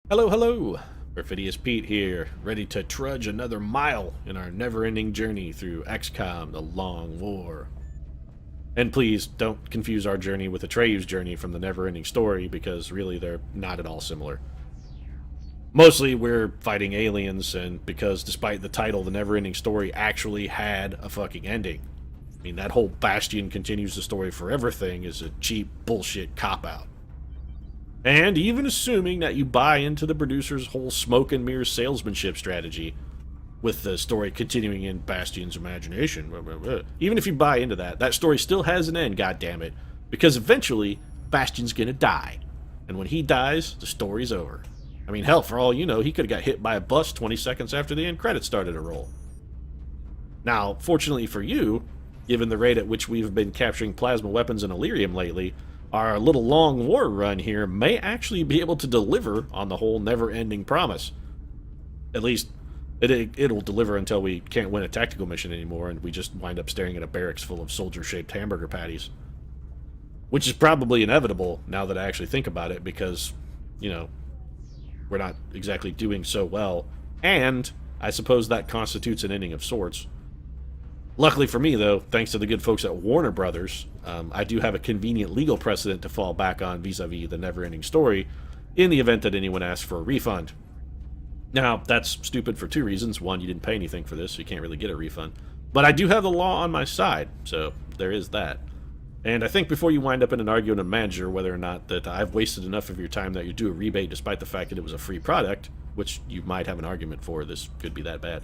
Hello, hello! Perfidious Pete here, ready to trudge another mile in our never-ending journey through XCOM, the Long War. And please, don't confuse our journey with Atreyu's journey from the never-ending story, because really they're not at all similar. Mostly we're fighting aliens, and because despite the title, the never-ending story actually had a fucking ending. I mean, that whole Bastion continues the story forever thing is a cheap bullshit cop-out. And even assuming that you buy into the producer's whole smoke and mirror salesmanship strategy, with the story continuing in Bastion's imagination, even if you buy into that, that story still has an end, goddammit, because eventually Bastion's gonna die. And when he dies, the story's over. I mean, hell, for all you know, he could have got hit by a bus 20 seconds after the end credits started to roll. Now, fortunately for you, given the rate at which we've been capturing plasma weapons and Illyrium lately, our little long war run here may actually be able to deliver on the whole never-ending promise. At least, it'll deliver until we can't win a tactical mission anymore and we just wind up staring at a barracks full of soldier-shaped hamburger patties. Which is probably inevitable, now that I actually think about it, because, you know, we're not exactly doing so well, and I suppose that constitutes an ending of sorts. Luckily for me, though, thanks to the good folks at Warner Brothers, I do have a convenient legal precedent to fall back on vis-a-vis the never-ending story in the event that anyone asks for a refund. Now, that's stupid for two reasons. One, you didn't pay anything for this, so you can't really get a refund. But I do have the law on my side, so there is that. And I think before you wind up in an argument with a manager whether or not that I've wasted enough of your time that you do a rebate despite the fact that it was a free product, which you might have an argument for, this could be that bad,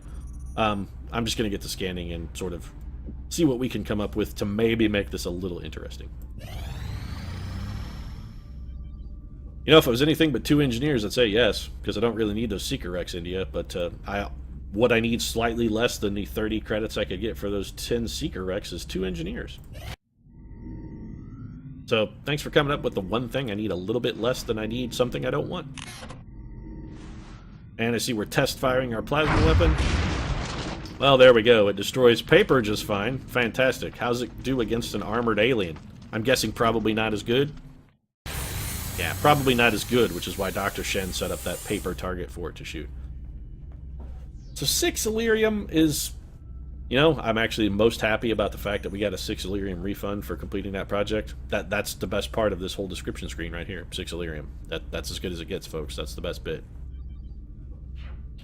I'm just going to get to scanning and sort of see what we can come up with to maybe make this a little interesting. You know, if it was anything but 2 engineers, I'd say yes, because I don't really need those Seeker Rex India, but what I need slightly less than the 30 credits I could get for those 10 Seeker Rex is 2 engineers. So, thanks for coming up with the one thing I need a little bit less than I need something I don't want. And I see we're test firing our plasma weapon. Well, there we go. It destroys paper just fine. Fantastic. How's it do against an armored alien? I'm guessing probably not as good. Yeah, probably not as good, which is why Dr. Shen set up that paper target for it to shoot. So 6 Illyrium is... You know, I'm actually most happy about the fact that we got a 6 Illyrium refund for completing that project. That's the best part of this whole description screen right here. 6 Illyrium. That's as good as it gets, folks. That's the best bit.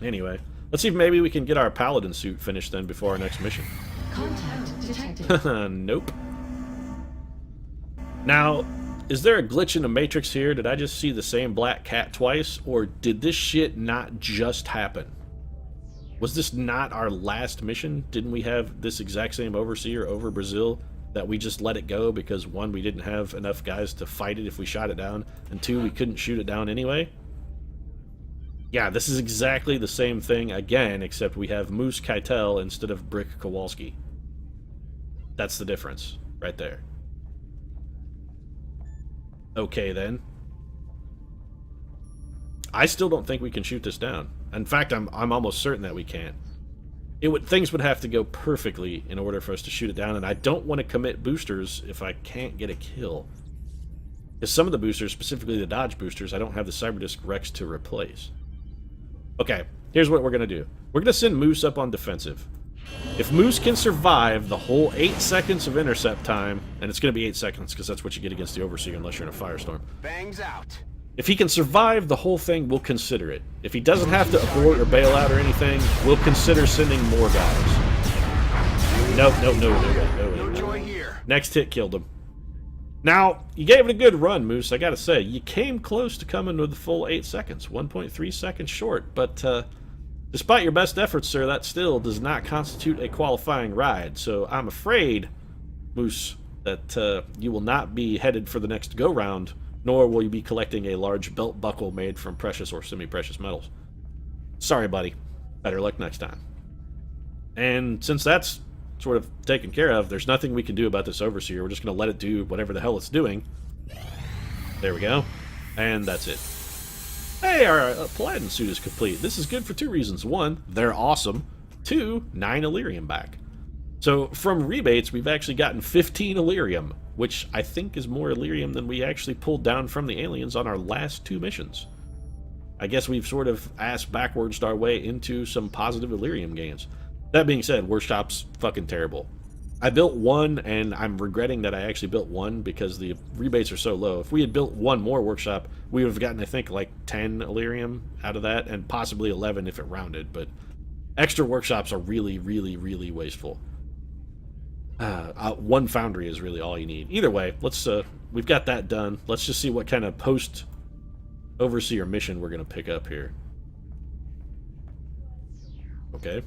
Anyway, let's see if maybe we can get our paladin suit finished then before our next mission. Contact detected. Nope. Now, is there a glitch in the Matrix here? Did I just see the same black cat twice? Or did this shit not just happen? Was this not our last mission? Didn't we have this exact same overseer over Brazil that we just let it go because 1, we didn't have enough guys to fight it if we shot it down, and 2, we couldn't shoot it down anyway? Yeah, this is exactly the same thing again, except we have Moose Keitel instead of Brick Kowalski. That's the difference, right there. Okay, then. I still don't think we can shoot this down. In fact, I'm almost certain that we can't. Things would have to go perfectly in order for us to shoot it down, and I don't want to commit boosters if I can't get a kill. Because some of the boosters, specifically the dodge boosters, I don't have the Cyberdisk Rex to replace. Okay, here's what we're going to do. We're going to send Moose up on defensive. If Moose can survive the whole 8 seconds of intercept time, and it's going to be 8 seconds because that's what you get against the Overseer unless you're in a firestorm. Bangs out. If he can survive the whole thing, we'll consider it. If he doesn't have to abort or bail out or anything, we'll consider sending more guys. No joy here. Next hit killed him. Now, you gave it a good run, Moose, I gotta say. You came close to coming with the full 8 seconds. 1.3 seconds short, but despite your best efforts, sir, that still does not constitute a qualifying ride. So I'm afraid, Moose, that you will not be headed for the next go-round, nor will you be collecting a large belt buckle made from precious or semi-precious metals. Sorry, buddy. Better luck next time. And since that's sort of taken care of, there's nothing we can do about this Overseer. We're just going to let it do whatever the hell it's doing. There we go. And that's it. Hey, our Paladin suit is complete. This is good for 2 reasons. 1, they're awesome. 2, 9 Illyrium back. So, from rebates, we've actually gotten 15 Illyrium, which I think is more Illyrium than we actually pulled down from the aliens on our last 2 missions. I guess we've sort of ass backwards our way into some positive Illyrium gains. That being said, workshop's fucking terrible. I built one, and I'm regretting that I actually built one because the rebates are so low. If we had built one more workshop, we would have gotten, I think, like 10 Illyrium out of that, and possibly 11 if it rounded, but extra workshops are really, really, really wasteful. One foundry is really all you need. Either way, let's we've got that done. Let's just see what kind of post-overseer mission we're going to pick up here. Okay.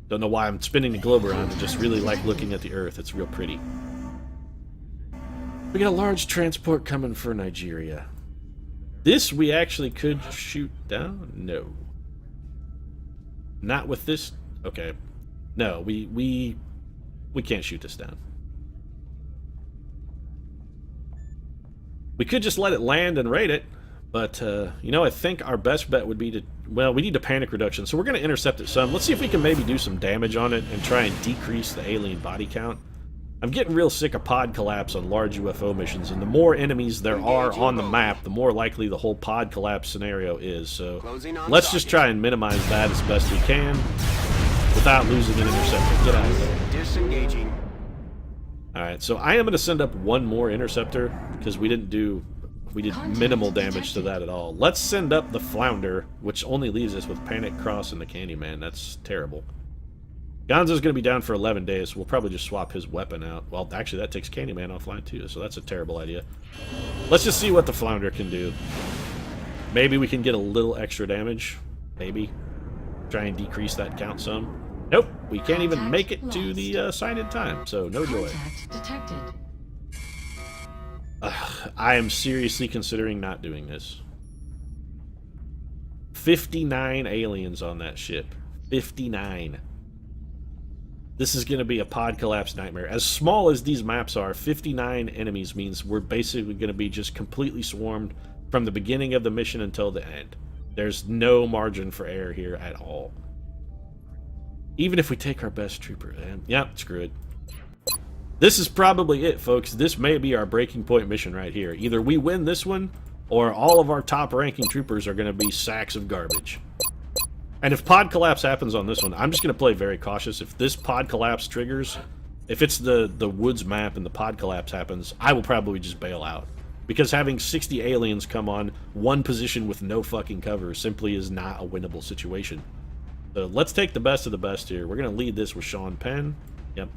Don't know why I'm spinning the globe around. I just really like looking at the Earth. It's real pretty. We got a large transport coming for Nigeria. This we actually could shoot down? No. Not with this? Okay. No, we can't shoot this down. We could just let it land and raid it. But, you know, I think our best bet would be to... Well, we need a panic reduction, so we're going to intercept it some. Let's see if we can maybe do some damage on it and try and decrease the alien body count. I'm getting real sick of pod collapse on large UFO missions, and the more enemies there are on the map, the more likely the whole pod collapse scenario is. So let's just try and minimize that as best we can without losing an interceptor. Get out of there. Disengaging. Alright, so I am going to send up one more interceptor, because we did minimal damage to that at all. Let's send up the Flounder, which only leaves us with Panic Cross and the Candyman. That's terrible. Gonzo's going to be down for 11 days, so we'll probably just swap his weapon out. Well, actually, that takes Candyman offline too, so that's a terrible idea. Let's just see what the Flounder can do. Maybe we can get a little extra damage. Maybe. Try and decrease that count some. Nope, we can't even make it to the sighted time, so no joy. Contact detected. I am seriously considering not doing this. 59 aliens on that ship. 59. This is going to be a pod collapse nightmare. As small as these maps are, 59 enemies means we're basically going to be just completely swarmed from the beginning of the mission until the end. There's no margin for error here at all. Even if we take our best trooper, yeah, screw it. This is probably it, folks. This may be our breaking point mission right here. Either we win this one, or all of our top-ranking troopers are going to be sacks of garbage. And if pod collapse happens on this one, I'm just going to play very cautious. If this pod collapse triggers, if it's the woods map and the pod collapse happens, I will probably just bail out. Because having 60 aliens come on one position with no fucking cover simply is not a winnable situation. So let's take the best of the best here. We're going to lead this with Sean Penn. Yep.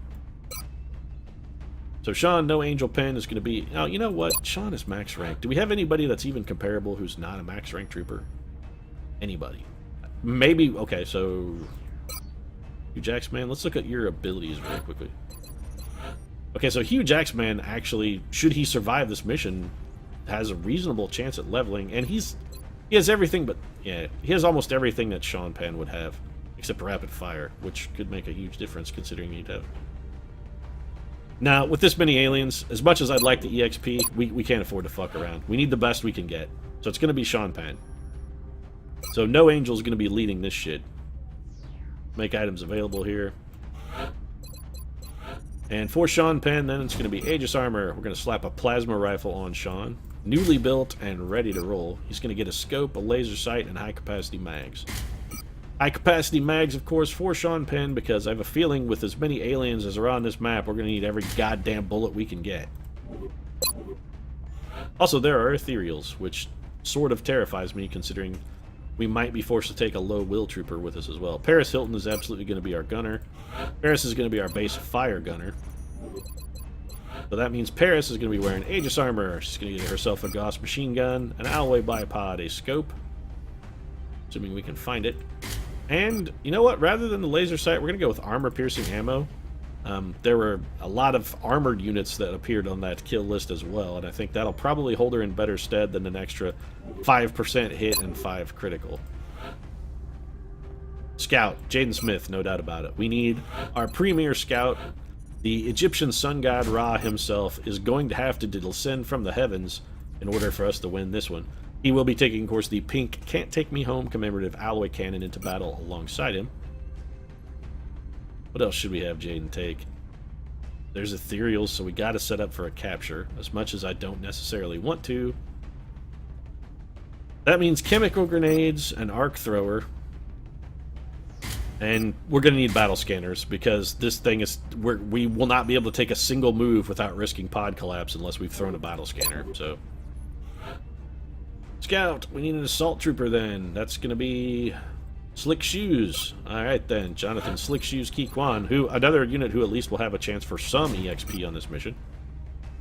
So Sean, no Angel Pen, is going to be... Oh, you know what? Sean is max rank. Do we have anybody that's even comparable who's not a max rank trooper? Anybody? Maybe... Okay, so... Hugh Jacksman, let's look at your abilities very quickly. Okay, so Hugh Jacksman actually, should he survive this mission, has a reasonable chance at leveling, and he has everything but... Yeah, he has almost everything that Sean Penn would have, except rapid fire, which could make a huge difference considering he'd have... Now, with this many aliens, as much as I'd like the EXP, we can't afford to fuck around. We need the best we can get. So it's going to be Sean Penn. So no Angel's going to be leading this shit. Make items available here. And for Sean Penn, then it's going to be Aegis Armor. We're going to slap a plasma rifle on Sean. Newly built and ready to roll. He's going to get a scope, a laser sight, and high-capacity mags. High-capacity mags, of course, for Sean Penn, because I have a feeling with as many aliens as are on this map, we're going to need every goddamn bullet we can get. Also, there are ethereals, which sort of terrifies me, considering we might be forced to take a low-will trooper with us as well. Paris Hilton is absolutely going to be our gunner. Paris is going to be our base fire gunner. So that means Paris is going to be wearing Aegis Armor. She's going to get herself a Gauss machine gun, an alloy bipod, a scope, assuming we can find it. And, you know what? Rather than the laser sight, we're going to go with armor-piercing ammo. There were a lot of armored units that appeared on that kill list as well, and I think that'll probably hold her in better stead than an extra 5% hit and 5 critical. Scout, Jaden Smith, no doubt about it. We need our premier scout. The Egyptian sun god Ra himself is going to have to descend from the heavens in order for us to win this one. He will be taking, of course, the pink Can't Take Me Home commemorative alloy cannon into battle alongside him. What else should we have Jaden take? There's ethereals, so we got to set up for a capture, as much as I don't necessarily want to. That means chemical grenades, an arc thrower, and we're going to need battle scanners because this thing is... we will not be able to take a single move without risking pod collapse unless we've thrown a battle scanner, so... Scout, we need an assault trooper then. That's going to be Slick Shoes. Alright then, Jonathan Slick Shoes Ki Kwan, who another unit who at least will have a chance for some EXP on this mission.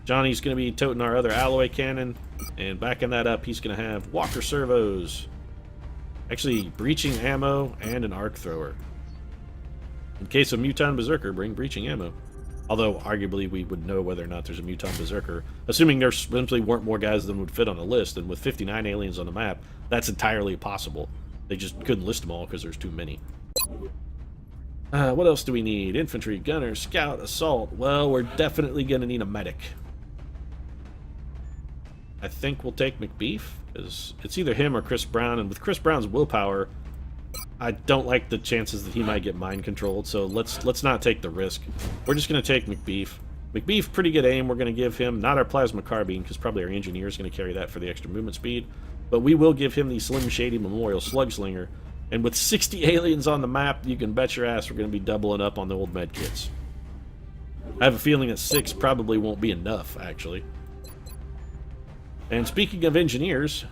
Johnny's going to be toting our other alloy cannon, and backing that up, he's going to have Walker servos. Actually, breaching ammo and an arc thrower. In case of Muton Berserker, bring breaching ammo. Although, arguably, we would know whether or not there's a Muton Berserker. Assuming there simply weren't more guys than would fit on the list, and with 59 aliens on the map, that's entirely possible. They just couldn't list them all because there's too many. What else do we need? Infantry, gunner, scout, assault. Well, we're definitely going to need a medic. I think we'll take McBeef, because it's either him or Chris Brown, and with Chris Brown's willpower, I don't like the chances that he might get mind controlled, so let's not take the risk. We're just going to take McBeef. McBeef, pretty good aim. We're going to give him not our plasma carbine, because probably our engineer is going to carry that for the extra movement speed, but we will give him the Slim Shady Memorial Slugslinger. And with 60 aliens on the map, you can bet your ass we're going to be doubling up on the old med kits. I have a feeling that 6 probably won't be enough, actually. And speaking of engineers,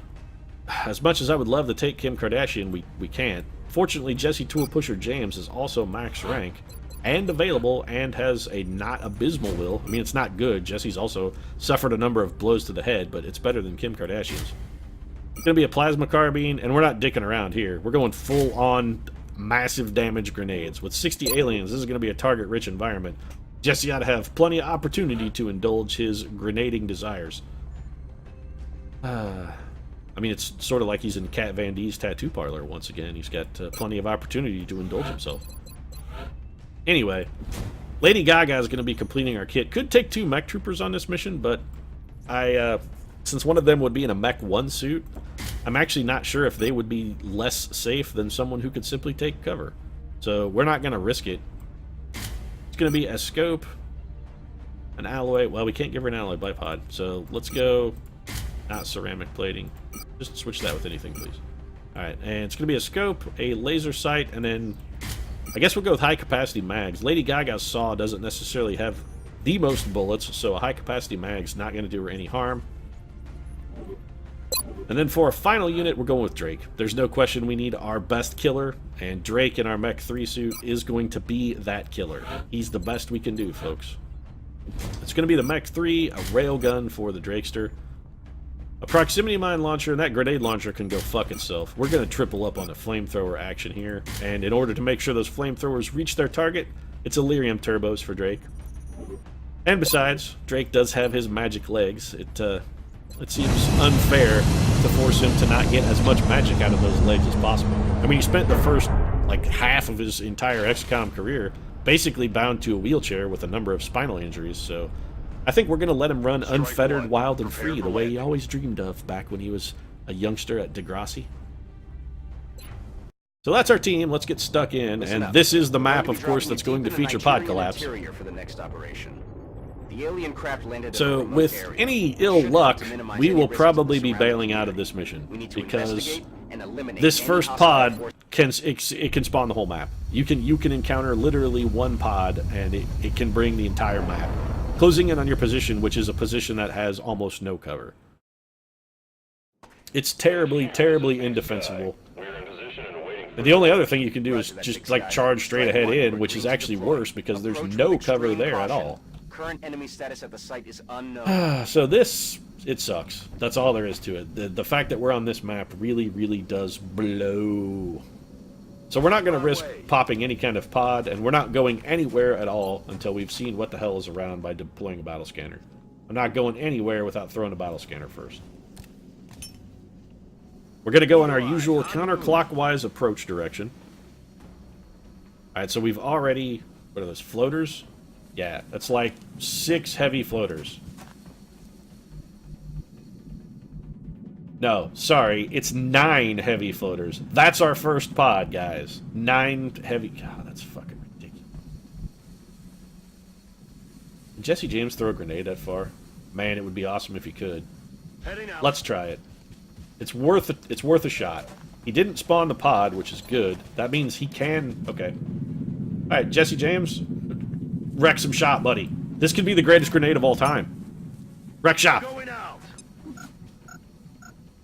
as much as I would love to take Kim Kardashian, we can't. Fortunately, Jesse Tool Pusher James is also max rank and available and has a not abysmal will. I mean, it's not good. Jesse's also suffered a number of blows to the head, but it's better than Kim Kardashian's. It's going to be a plasma carbine, and we're not dicking around here. We're going full-on massive damage grenades. With 60 aliens, this is going to be a target-rich environment. Jesse ought to have plenty of opportunity to indulge his grenading desires. I mean, it's sort of like he's in Kat Van D's tattoo parlor once again. He's got plenty of opportunity to indulge himself. Anyway, Lady Gaga is going to be completing our kit. Could take 2 mech troopers on this mission, but since one of them would be in a Mech 1 suit, I'm actually not sure if they would be less safe than someone who could simply take cover. So we're not going to risk it. It's going to be a scope, an alloy. Well, we can't give her an alloy bipod, so let's go... Not ceramic plating. Just switch that with anything, please. Alright, and it's going to be a scope, a laser sight, and then... I guess we'll go with high-capacity mags. Lady Gaga's saw doesn't necessarily have the most bullets, so a high-capacity mag's not going to do her any harm. And then for a final unit, we're going with Drake. There's no question we need our best killer, and Drake in our Mech 3 suit is going to be that killer. He's the best we can do, folks. It's going to be the Mech 3, a railgun for the Drakester. A proximity mine launcher, and that grenade launcher can go fuck itself. We're going to triple up on the flamethrower action here, and in order to make sure those flamethrowers reach their target, it's Illyrium turbos for Drake. And besides, Drake does have his magic legs. It seems unfair to force him to not get as much magic out of those legs as possible. I mean, he spent the first, like, half of his entire XCOM career basically bound to a wheelchair with a number of spinal injuries, so... I think we're going to let him run unfettered, wild, and free, the way he always dreamed of back when he was a youngster at Degrassi. So that's our team. Let's get stuck in, and this is the map, of course, that's going to feature pod collapse. So with any ill luck, we will probably be bailing out of this mission, because this first pod can spawn the whole map. You can encounter literally one pod, and it can bring the entire map. Closing in on your position, which is a position that has almost no cover. It's terribly, terribly indefensible. And the only other thing you can do is just, like, charge straight ahead in, which is actually worse because there's no cover there at all. Current enemy status at the site is unknown. So this, it sucks. That's all there is to it. The fact that we're on this map really, really does blow. So we're not going to risk popping any kind of pod, and we're not going anywhere at all until we've seen what the hell is around by deploying a battle scanner. I'm not going anywhere without throwing a battle scanner first. We're going to go in our usual counterclockwise approach direction. Alright, so we've already... What are those, floaters? Yeah, that's like 6 heavy floaters. No, sorry, it's 9 heavy floaters. That's our first pod, guys. 9 heavy... God, that's fucking ridiculous. Did Jesse James throw a grenade that far? Man, it would be awesome if he could. Let's try it. It's worth a shot. He didn't spawn the pod, which is good. That means he can... Okay. Alright, Jesse James. Wreck some shot, buddy. This could be the greatest grenade of all time. Wreck shot.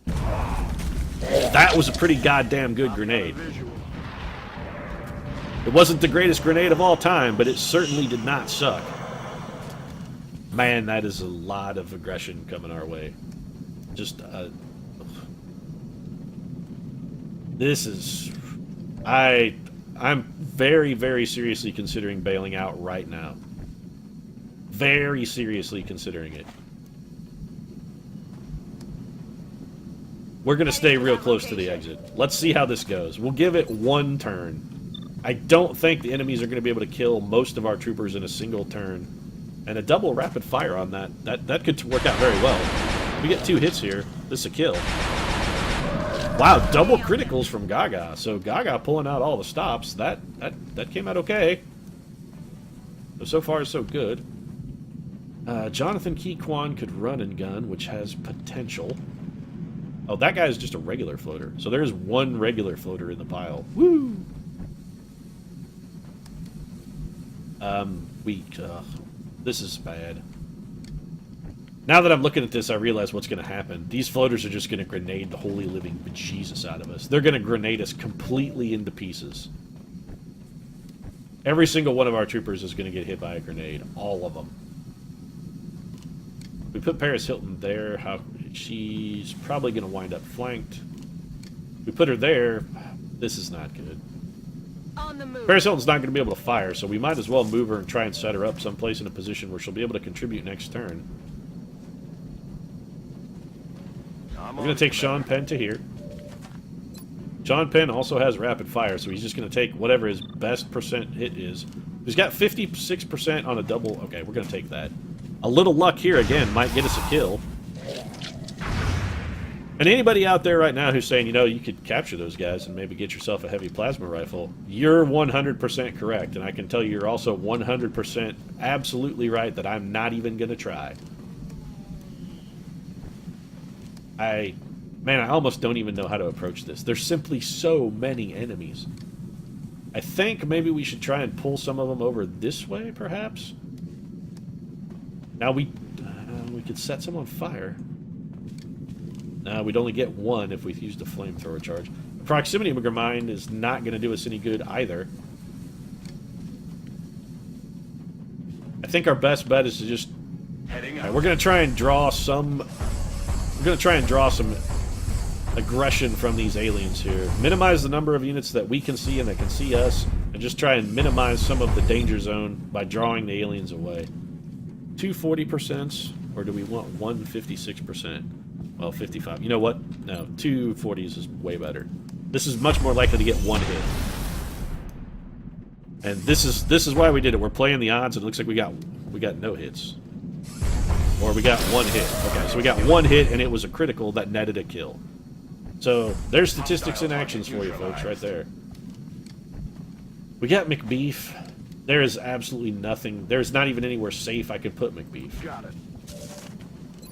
That was a pretty goddamn good grenade. It wasn't the greatest grenade of all time, but it certainly did not suck. Man, that is a lot of aggression coming our way. Just, this is... I'm very, very seriously considering bailing out right now. Very seriously considering it. We're going to stay real close to the exit. Let's see how this goes. We'll give it one turn. I don't think the enemies are going to be able to kill most of our troopers in a single turn. And a double rapid fire on that could work out very well. If we get 2 hits here, this is a kill. Wow, double criticals from Gaga. So Gaga pulling out all the stops. That came out okay. So far, so good. Jonathan Keyquan could run and gun, which has potential. Oh, that guy is just a regular floater. So there's one regular floater in the pile. Woo! Weak. This is bad. Now that I'm looking at this, I realize what's going to happen. These floaters are just going to grenade the holy living bejesus out of us. They're going to grenade us completely into pieces. Every single one of our troopers is going to get hit by a grenade. All of them. We put Paris Hilton there. She's probably going to wind up flanked. We put her there. This is not good. On the move. Paris Hilton's not going to be able to fire, so we might as well move her and try and set her up someplace in a position where she'll be able to contribute next turn. We're going to take Sean Penn to here. Sean Penn also has rapid fire, so he's just going to take whatever his best percent hit is. He's got 56% on a double. Okay, we're going to take that. A little luck here, again, might get us a kill. And anybody out there right now who's saying, you know, you could capture those guys and maybe get yourself a heavy plasma rifle, you're 100% correct. And I can tell you you're also 100% absolutely right that I'm not even going to try. Man, I almost don't even know how to approach this. There's simply so many enemies. I think maybe we should try and pull some of them over this way, perhaps? Now we could set some on fire. We'd only get one if we used a flamethrower charge. Proximity mine is not going to do us any good either. I think our best bet is to just... Alright, we're going to try and draw some... We're going to try and draw some aggression from these aliens here. Minimize the number of units that we can see and that can see us, and just try and minimize some of the danger zone by drawing the aliens away. 240%, or do we want 156%? Well, 55. You know what? No, 240s is way better. This is much more likely to get one hit. And this is why we did it. We're playing the odds, and it looks like we got no hits. Or we got one hit. Okay, so we got one hit, and it was a critical that netted a kill. So, there's statistics and actions for you, folks, right there. We got McBeef. There is absolutely nothing. There's not even anywhere safe I could put McBeef. Got it.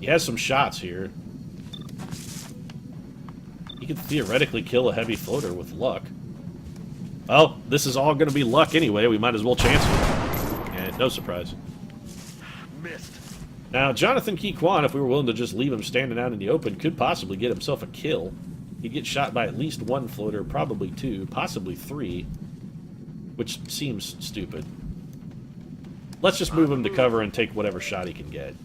He has some shots here. He could theoretically kill a heavy floater with luck. Well, this is all going to be luck anyway. We might as well chance it. And no surprise. Missed. Now, Jonathan Keyquan, if we were willing to just leave him standing out in the open, could possibly get himself a kill. He'd get shot by at least one floater, probably two, possibly three, which seems stupid. Let's just move him to cover and take whatever shot he can get.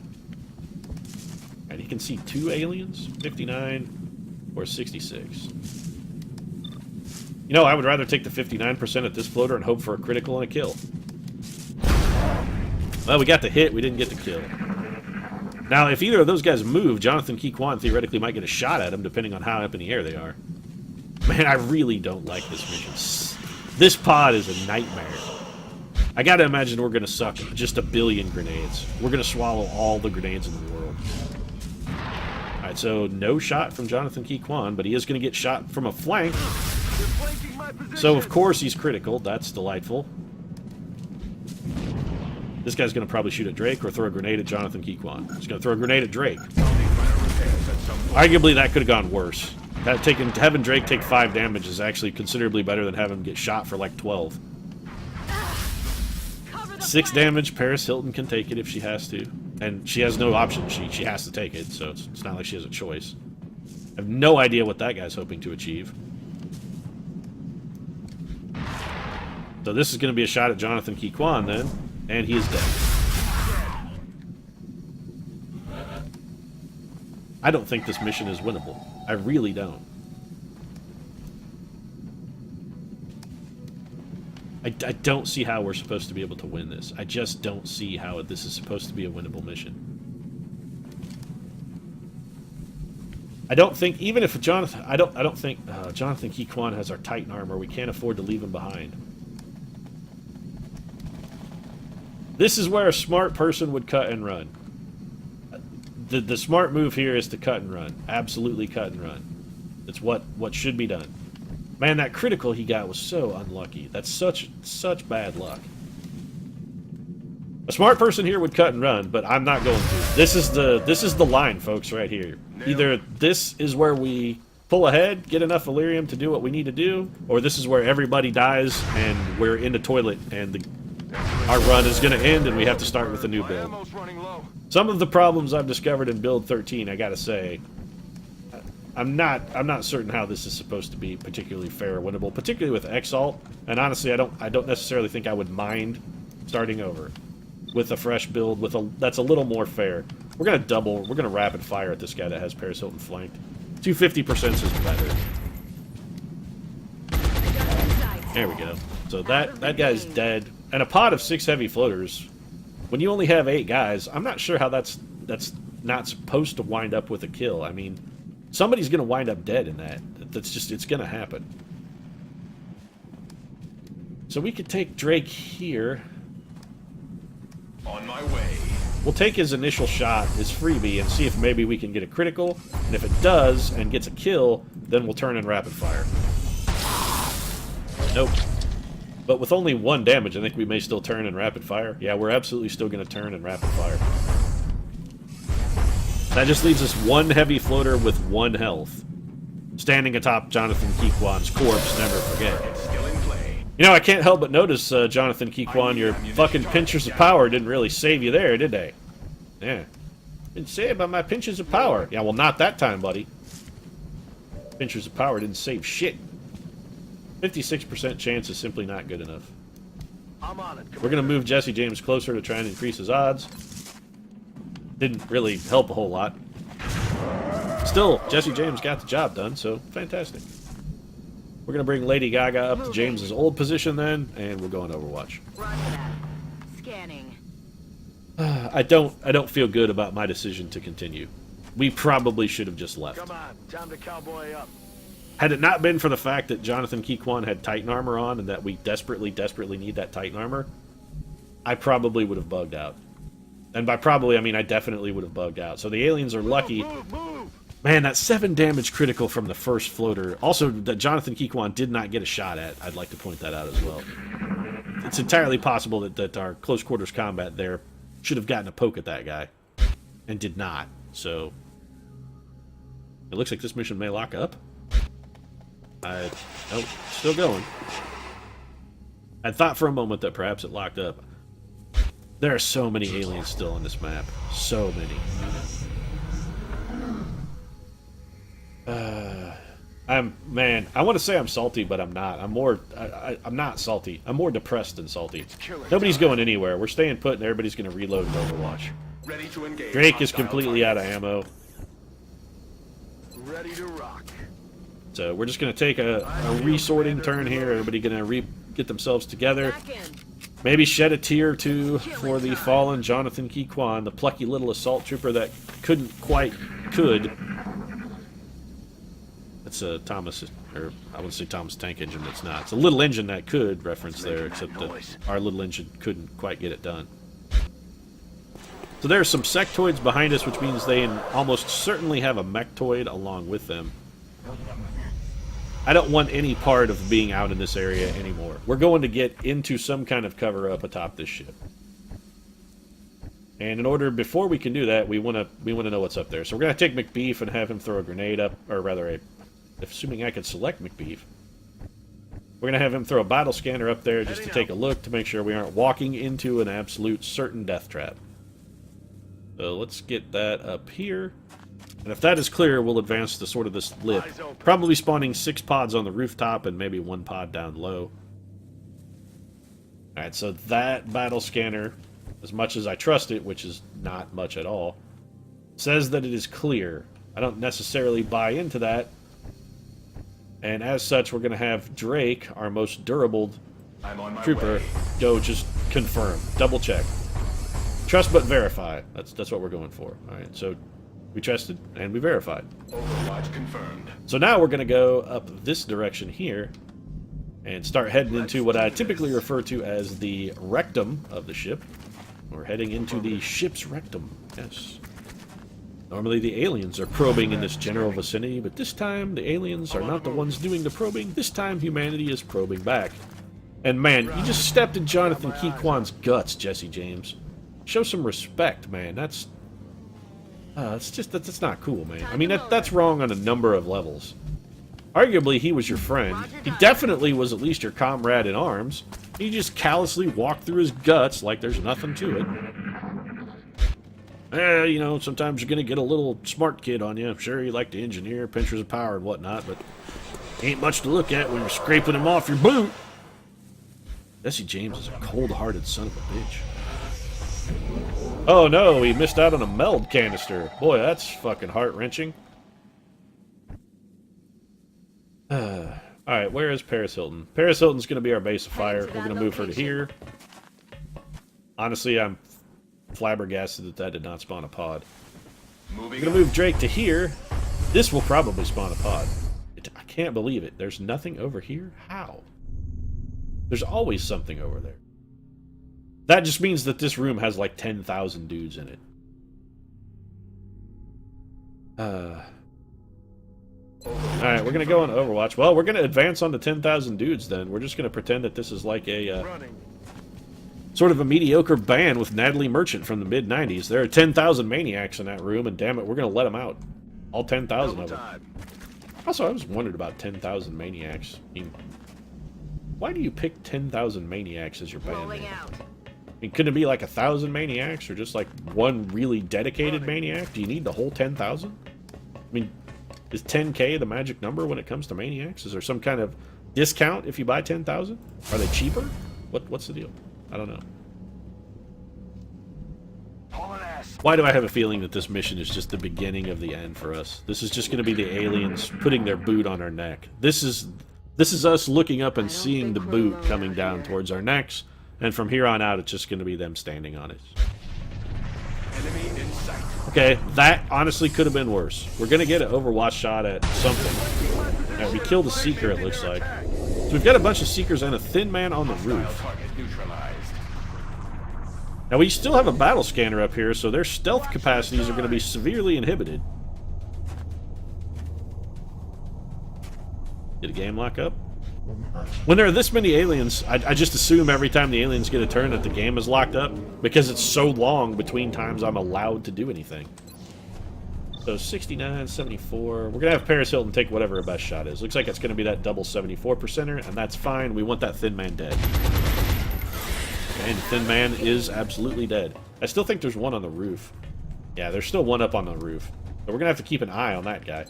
And he can see two aliens, 59 or 66. You know, I would rather take the 59% at this floater and hope for a critical and a kill. Well, we got the hit, we didn't get the kill. Now, if either of those guys move, Jonathan Keyquan theoretically might get a shot at him, depending on how up in the air they are. Man, I really don't like this mission. This pod is a nightmare. I gotta imagine we're gonna suck just a billion grenades. We're gonna swallow all the grenades in the world. Alright, so no shot from Jonathan Keyquan, but he is gonna get shot from a flank. So, of course, he's critical. That's delightful. This guy's going to probably shoot at Drake or throw a grenade at Jonathan Keyquan. He's going to throw a grenade at Drake. Arguably, that could have gone worse. Having Drake take 5 damage is actually considerably better than having him get shot for like 12. 6 damage, Paris Hilton can take it if she has to. And she has no option. She has to take it, so it's not like she has a choice. I have no idea what that guy's hoping to achieve. So this is going to be a shot at Jonathan Key-Kwan then, and he is dead. I don't think this mission is winnable. I really don't. I don't see how we're supposed to be able to win this. I just don't see how this is supposed to be a winnable mission. I don't think, even if Jonathan... I don't think Jonathan Key-Kwan has our Titan armor. We can't afford to leave him behind. This is where a smart person would cut and run. The smart move here is to cut and run. Absolutely cut and run. It's what should be done. Man, that critical he got was so unlucky. That's such bad luck. A smart person here would cut and run, but I'm not going to. This is the line, folks, right here. Either this is where we pull ahead, get enough Illyrium to do what we need to do, or this is where everybody dies and we're in the toilet and our run is going to end and we have to start with a new build. Some of the problems I've discovered in build 13, I gotta say, I'm not certain how this is supposed to be particularly fair or winnable, particularly with Exalt. And honestly, I don't necessarily think I would mind starting over with a fresh build that's a little more fair. We're gonna rapid fire at this guy that has Paris Hilton flanked. 250% is better. There we go. So that guy's dead. And a pod of 6 heavy floaters. When you only have 8 guys, I'm not sure how that's not supposed to wind up with a kill. I mean, somebody's going to wind up dead in that. It's going to happen. So we could take Drake here. On my way. We'll take his initial shot, his freebie, and see if maybe we can get a critical. And if it does and gets a kill, then we'll turn in rapid fire. Nope. But with only 1 damage, I think we may still turn in rapid fire. Yeah, we're absolutely still going to turn in rapid fire. That just leaves us 1 heavy floater with 1 health. Standing atop Jonathan Key-Kwan's corpse, never forget. You know, I can't help but notice, Jonathan Key-Kwan, your fucking pinchers of power didn't really save you there, did they? Yeah. Didn't say about my pinchers of power. Yeah, well, not that time, buddy. Pinchers of power didn't save shit. 56% chance is simply not good enough. We're going to move Jesse James closer to try and increase his odds. Didn't really help a whole lot. Still, Jesse James got the job done, so fantastic. We're going to bring Lady Gaga up to James's old position then, and we'll go on Overwatch. Scanning. I don't feel good about my decision to continue. We probably should have just left. Come on, time to cowboy up. Had it not been for the fact that Jonathan Key-Kwan had Titan armor on and that we desperately need that Titan armor, I probably would have bugged out. And by probably, I mean I definitely would have bugged out. So the aliens are lucky. Move. Man, that 7 damage critical from the first floater. Also, that Jonathan Key-Kwan did not get a shot at. I'd like to point that out as well. It's entirely possible that our close quarters combat there should have gotten a poke at that guy. And did not. So, it looks like this mission may lock up. Nope, still going. I thought for a moment that perhaps it locked up. There are so many aliens still on this map. So many. Man, I want to say I'm salty, but I'm not. I'm not salty. I'm more depressed than salty. Nobody's going anywhere. We're staying put, and everybody's going to reload in Overwatch. Ready to engage. Drake is completely out of ammo. Ready to rock. So we're just going to take a resorting turn here. Everybody going to get themselves together. Maybe shed a tear or two for the fallen Jonathan Key-Kwan, the plucky little assault trooper that could. That's a Thomas, or I wouldn't say Thomas Tank Engine, it's not. It's a little engine that could reference there, except that our little engine couldn't quite get it done. So there are some sectoids behind us, which means they almost certainly have a mechtoid along with them. I don't want any part of being out in this area anymore. We're going to get into some kind of cover up atop this ship. And in order, before we can do that, we want to know what's up there. So we're going to take McBeef and have him throw a grenade up, or rather, assuming I can select McBeef. We're going to have him throw a battle scanner up there just to take a look to make sure we aren't walking into an absolute certain death trap. So let's get that up here. And if that is clear, we'll advance to sort of this lip. Probably spawning 6 pods on the rooftop and maybe 1 pod down low. Alright, so that battle scanner, as much as I trust it, which is not much at all, says that it is clear. I don't necessarily buy into that. And as such, we're going to have Drake, our most durable trooper, go just confirm, double check. Trust but verify. That's what we're going for. Alright, so we trusted and we verified. Overwatch confirmed. So now we're going to go up this direction here and start heading into what I typically refer to as the rectum of the ship. We're heading into the ship's rectum, yes. Normally the aliens are probing in this general vicinity, but this time the aliens are not the ones doing the probing. This time humanity is probing back. And man, you just stepped in Jonathan Keyquan's guts, Jesse James. Show some respect, man. That's not cool, man. I mean, that's wrong on a number of levels. Arguably, he was your friend. He definitely was at least your comrade in arms. You just callously walked through his guts like there's nothing to it. You know, sometimes you're going to get a little smart kid on you. I'm sure you like to engineer, pinchers of power and whatnot, but ain't much to look at when you're scraping him off your boot. Jesse James is a cold-hearted son of a bitch. Oh no, he missed out on a meld canister. Boy, that's fucking heart-wrenching. Alright, where is Paris Hilton? Paris Hilton's going to be our base of fire. We're going to move her to here. Honestly, I'm flabbergasted that did not spawn a pod. We're going to move Drake to here. This will probably spawn a pod. I can't believe it. There's nothing over here? How? There's always something over there. That just means that this room has like 10,000 dudes in it. Alright, we're going to go on Overwatch. Well, we're going to advance on to 10,000 dudes then. We're just going to pretend that this is like a sort of a mediocre band with Natalie Merchant from the mid-90s. There are 10,000 maniacs in that room, and damn it, we're going to let them out. All 10,000 of them. Also, I was wondering about 10,000 maniacs. I mean, why do you pick 10,000 maniacs as your band name? I mean, couldn't it be like 1,000 maniacs, or just like one really dedicated maniac? Do you need the whole 10,000? I mean, is 10K the magic number when it comes to maniacs? Is there some kind of discount if you buy 10,000? Are they cheaper? What's the deal? I don't know. Why do I have a feeling that this mission is just the beginning of the end for us? This is just going to be the aliens putting their boot on our neck. This is us looking up and seeing the boot coming down towards our necks, and from here on out, it's just going to be them standing on it. Okay, that honestly could have been worse. We're going to get an Overwatch shot at something. Right, we killed a Seeker, it looks like. So we've got a bunch of Seekers and a Thin Man on the roof. Now, we still have a battle scanner up here, so their stealth capacities are going to be severely inhibited. Did a game lock up? When there are this many aliens, I just assume every time the aliens get a turn that the game is locked up, because it's so long between times I'm allowed to do anything. So 69, 74. We're going to have Paris Hilton take whatever her best shot is. Looks like it's going to be that double 74%er, and that's fine. We want that Thin Man dead. And Thin Man is absolutely dead. I still think there's one on the roof. Yeah, there's still one up on the roof. So we're going to have to keep an eye on that guy.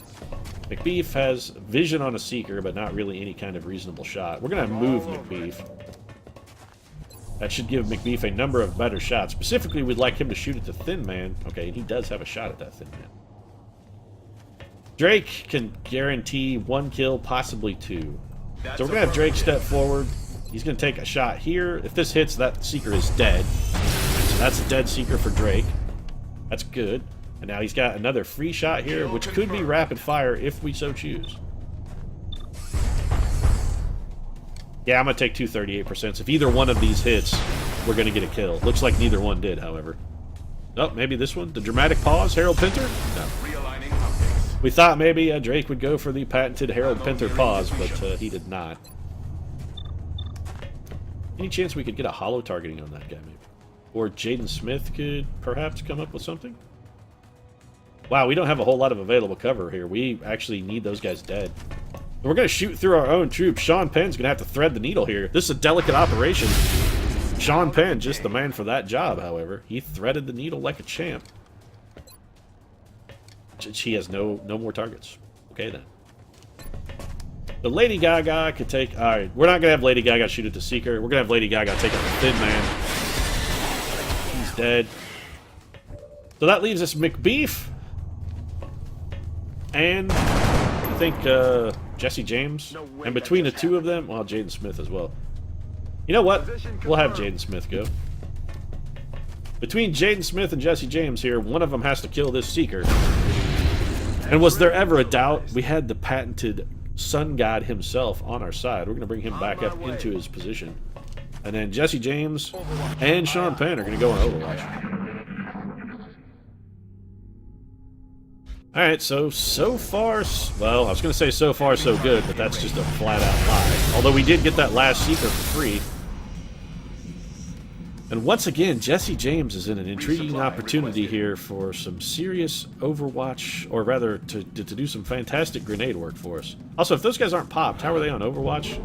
McBeef has vision on a Seeker, but not really any kind of reasonable shot. We're going to move McBeef. That should give McBeef a number of better shots. Specifically, we'd like him to shoot at the Thin Man. Okay, and he does have a shot at that Thin Man. Drake can guarantee 1 kill, possibly 2. So we're going to have Drake step forward. He's going to take a shot here. If this hits, that Seeker is dead. So that's a dead Seeker for Drake. That's good. And now he's got another free shot here, which could be rapid fire if we so choose. Yeah, I'm going to take 238%. If either one of these hits, we're going to get a kill. Looks like neither one did, however. Oh, maybe this one? The dramatic pause? Harold Pinter? No. We thought maybe Drake would go for the patented Harold Pinter pause, but he did not. Any chance we could get a hollow targeting on that guy, maybe? Or Jaden Smith could perhaps come up with something. Wow, we don't have a whole lot of available cover here. We actually need those guys dead. We're going to shoot through our own troops. Sean Penn's going to have to thread the needle here. This is a delicate operation. Sean Penn, just the man for that job, however. He threaded the needle like a champ. He has no more targets. Okay, then. The Lady Gaga could take... Alright, we're not going to have Lady Gaga shoot at the Seeker. We're going to have Lady Gaga take out the Thin Man. He's dead. So that leaves us McBeef. And I think Jesse James. And between the two of them, well, Jaden Smith as well. You know what? We'll have Jaden Smith go. Between Jaden Smith and Jesse James here, one of them has to kill this Seeker. And was there ever a doubt? We had the patented Sun God himself on our side. We're going to bring him back up into his position. And then Jesse James and Sean Penn are going to go on Overwatch. Alright, so far... Well, I was going to say so far so good, but that's just a flat-out lie. Although we did get that last Seeker for free. And once again, Jesse James is in an intriguing opportunity here for some serious Overwatch, or rather, to do some fantastic grenade work for us. Also, if those guys aren't popped, how are they on Overwatch?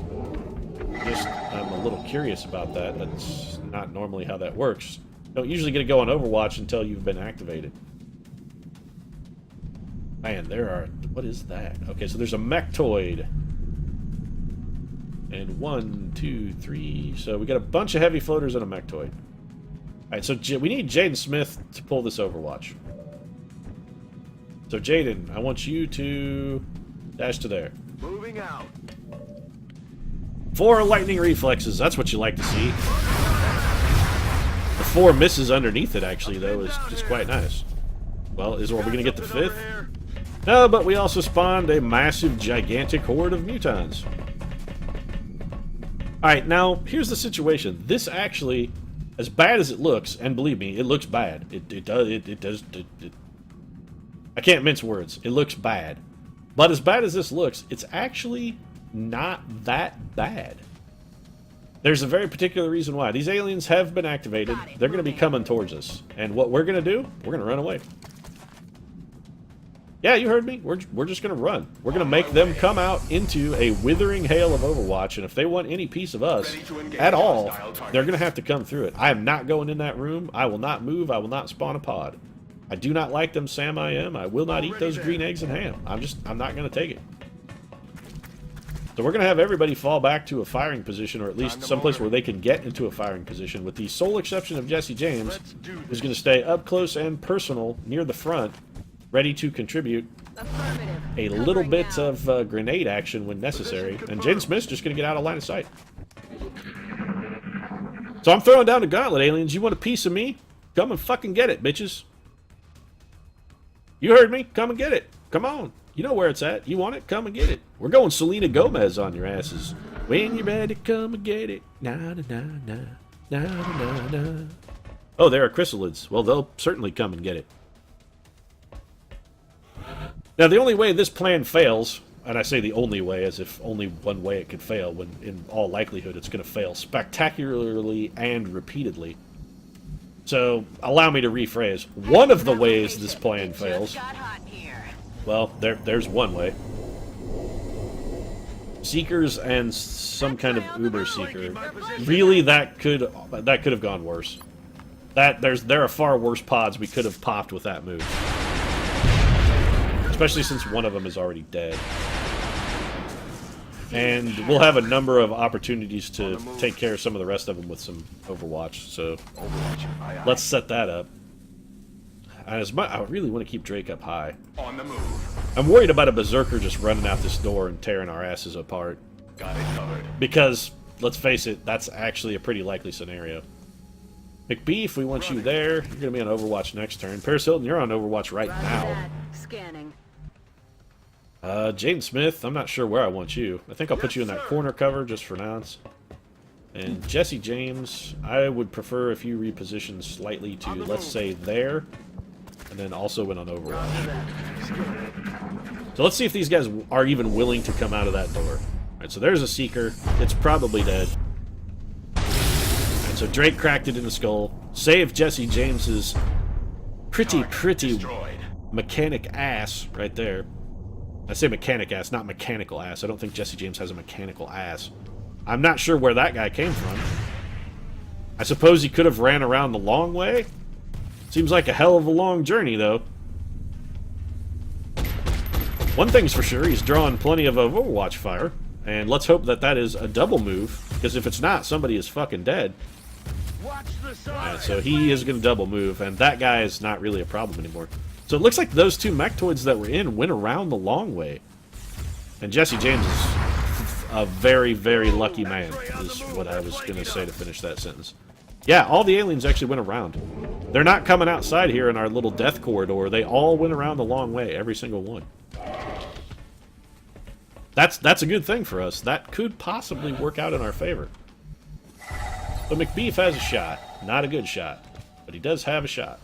I'm a little curious about that. That's not normally how that works. You don't usually get to go on Overwatch until you've been activated. Man, there are... What is that? Okay, so there's a Mechtoid. And 1, 2, 3... So we got a bunch of heavy floaters and a Mechtoid. Alright, so we need Jaden Smith to pull this Overwatch. So Jaden, I want you to dash to there. Moving out. 4 lightning reflexes, that's what you like to see. The 4 misses underneath it, actually, though, is just quite nice. Well, are we going to get the 5th? No, but we also spawned a massive, gigantic horde of mutons. Alright, now, here's the situation. This actually, as bad as it looks, and believe me, it looks bad. It does. I can't mince words. It looks bad. But as bad as this looks, it's actually not that bad. There's a very particular reason why. These aliens have been activated. They're going to be coming towards us. And what we're going to do, we're going to run away. Yeah, you heard me. We're just going to run. We're going to make them come out into a withering hail of Overwatch, and if they want any piece of us at all, they're going to have to come through it. I am not going in that room. I will not move. I will not spawn a pod. I do not like them, Sam I am. I will not eat those green eggs and ham. I'm not going to take it. So we're going to have everybody fall back to a firing position, or at least someplace where they can get into a firing position, with the sole exception of Jesse James, who's going to stay up close and personal near the front, ready to contribute a little bit of grenade action when necessary. And Jaden Smith's just going to get out of line of sight. So I'm throwing down the gauntlet, aliens. You want a piece of me? Come and fucking get it, bitches. You heard me. Come and get it. Come on. You know where it's at. You want it? Come and get it. We're going Selena Gomez on your asses. When you're ready, come and get it. Na-na-na-na. Na-na-na-na. Oh, there are chrysalids. Well, they'll certainly come and get it. Now, the only way this plan fails, and I say the only way as if only one way it could fail, when in all likelihood it's going to fail spectacularly and repeatedly. So, allow me to rephrase. One of the ways this plan fails... Well, there's one way. Seekers and some kind of Uber Seeker. Really, that could have gone worse. There are far worse pods we could have popped with that move. Especially since one of them is already dead. And we'll have a number of opportunities to take care of some of the rest of them with some Overwatch, so let's set that up. I really want to keep Drake up high. On the move. I'm worried about a Berserker just running out this door and tearing our asses apart. Got it covered. Because, let's face it, that's actually a pretty likely scenario. McBeef, we want you there. You're going to be on Overwatch next turn. Paris Hilton, you're on Overwatch right now. Scanning. Jaden Smith, I'm not sure where I want you. I think I'll put you in that corner cover just for now. And Jesse James, I would prefer if you reposition slightly to, let's say, there. And then also went on Overwatch. So let's see if these guys are even willing to come out of that door. Alright, so there's a Seeker. It's probably dead. Alright, so So Drake cracked it in the skull, saved Jesse James's pretty Destroyed. mechanic ass right there. I say mechanic ass, not mechanical ass. I don't think Jesse James has a mechanical ass. I'm not sure where that guy came from. I suppose he could have ran around the long way? Seems like a hell of a long journey, though. One thing's for sure, he's drawing plenty of Overwatch fire. And let's hope that that is a double move, because if it's not, somebody is fucking dead. Watch the side. Alright, so he is going to double move, and that guy is not really a problem anymore. So it looks like those two mechtoids that were in went around the long way. And Jesse James is a very, very lucky man, is what I was going to say to finish that sentence. Yeah, all the aliens actually went around. They're not coming outside here in our little death corridor. They all went around the long way, every single one. That's a good thing for us. That could possibly work out in our favor. But McBeef has a shot. Not a good shot. But he does have a shot.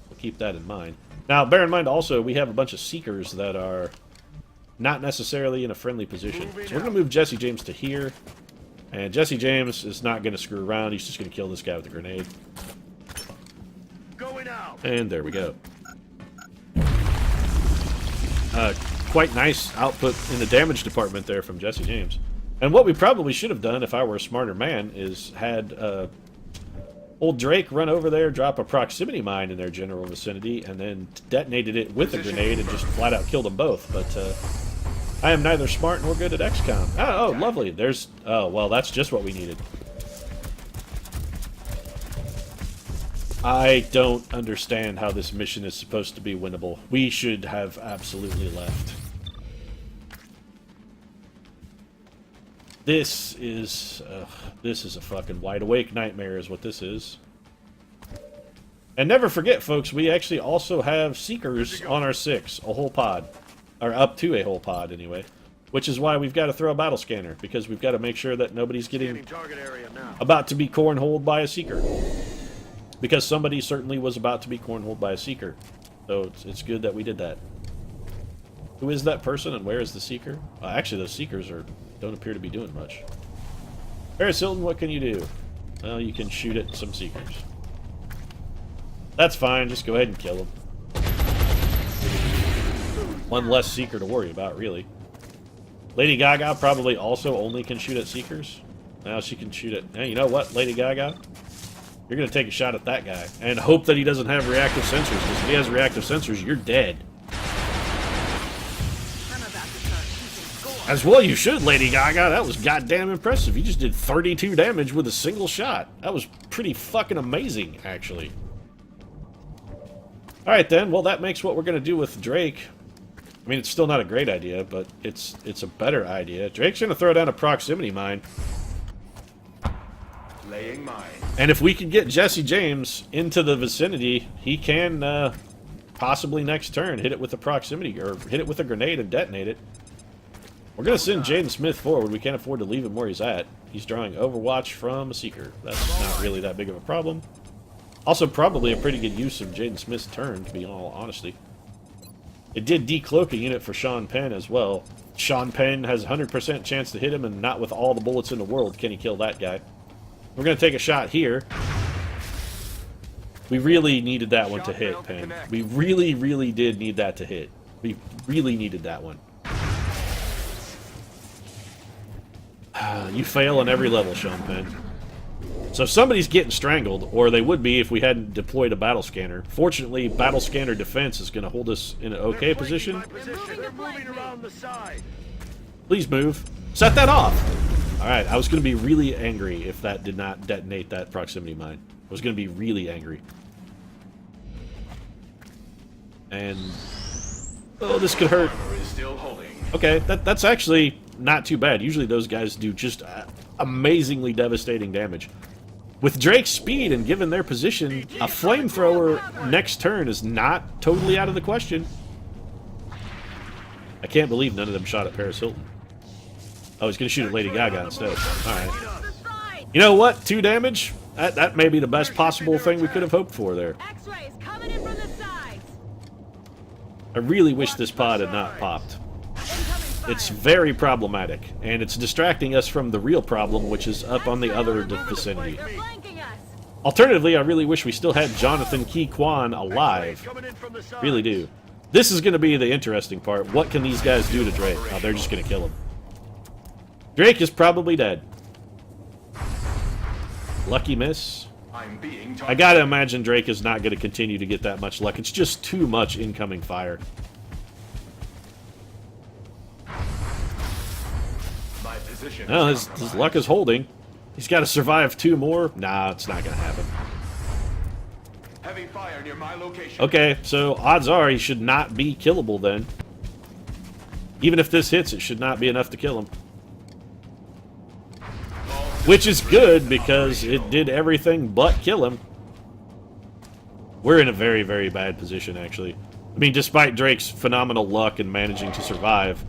We'll keep that in mind. Now, bear in mind also, we have a bunch of Seekers that are not necessarily in a friendly position. So we're going to move Jesse James to here. And Jesse James is not going to screw around. He's just going to kill this guy with a grenade. Going out. And there we go. Quite nice output in the damage department there from Jesse James. And what we probably should have done if I were a smarter man is had old Drake run over there, drop a proximity mine in their general vicinity, and then detonated it with a grenade and just flat out killed them both. But I am neither smart nor good at XCOM. Oh, lovely. There's... Oh, well, that's just what we needed. I don't understand how this mission is supposed to be winnable. We should have absolutely left. This is a fucking wide awake nightmare is what this is. And never forget, folks, we actually also have Seekers on our 6, a whole pod. Or up to a whole pod, anyway. Which is why we've got to throw a battle scanner, because we've got to make sure that nobody's getting Target area now. about to be cornholed by a Seeker. Because somebody certainly was about to be cornholed by a Seeker. So it's good that we did that. Who is that person and where is the Seeker? Actually, those Seekers don't appear to be doing much. Paris Hilton, what can you do? Well, you can shoot at some Seekers. That's fine, just go ahead and kill them. One less Seeker to worry about, really. Lady Gaga probably also only can shoot at Seekers. Now she can shoot at... Hey, you know what, Lady Gaga? You're going to take a shot at that guy. And hope that he doesn't have reactive sensors, because if he has reactive sensors, you're dead. I'm about to start keeping score. As well you should, Lady Gaga. That was goddamn impressive. You just did 32 damage with a single shot. That was pretty fucking amazing, actually. Alright then, well that makes what we're going to do with Drake. I mean, it's still not a great idea, but it's a better idea. Drake's going to throw down a proximity mine. Laying mine. And if we can get Jesse James into the vicinity, he can possibly next turn hit it with a proximity, or hit it with a grenade and detonate it. We're going to send Jaden Smith forward. We can't afford to leave him where he's at. He's drawing Overwatch from a Seeker. That's not really that big of a problem. Also, probably a pretty good use of Jaden Smith's turn, to be all honesty. It did decloak a unit for Sean Penn as well. Sean Penn has a 100% chance to hit him, and not with all the bullets in the world can he kill that guy. We're going to take a shot here. We really needed that one to hit, Penn. We really, really did need that to hit. We really needed that one. You fail on every level, Sean Penn. So somebody's getting strangled, or they would be if we hadn't deployed a battle scanner. Fortunately, battle scanner defense is going to hold us in an okay position. They're moving around the side. Please move. Set that off! Alright, I was going to be really angry if that did not detonate that proximity mine. I was going to be really angry. And... oh, this could hurt. Is still holding. Okay, that's actually not too bad. Usually those guys do just amazingly devastating damage. With Drake's speed and given their position, a flamethrower next turn is not totally out of the question. I can't believe none of them shot at Paris Hilton. Oh, he's going to shoot at Lady Gaga instead. Alright. You know what? 2 damage? That may be the best possible thing we could have hoped for there. X-rays coming in from the sides. I really wish this pod had not popped. It's very problematic, and it's distracting us from the real problem, which is up on the other vicinity. They're flanking us. Alternatively, I really wish we still had Jonathan Key Kwan alive. Coming in from the side. Really do. This is going to be the interesting part. What can these guys do to Drake? Oh, they're just going to kill him. Drake is probably dead. Lucky miss. I gotta imagine Drake is not going to continue to get that much luck. It's just too much incoming fire. No, his luck is holding. He's got to survive 2 more. Nah, it's not going to happen. Heavy fire near my location. Okay, so odds are he should not be killable then. Even if this hits, it should not be enough to kill him. Which is good, because it did everything but kill him. We're in a very, very bad position, actually. I mean, despite Drake's phenomenal luck in managing to survive,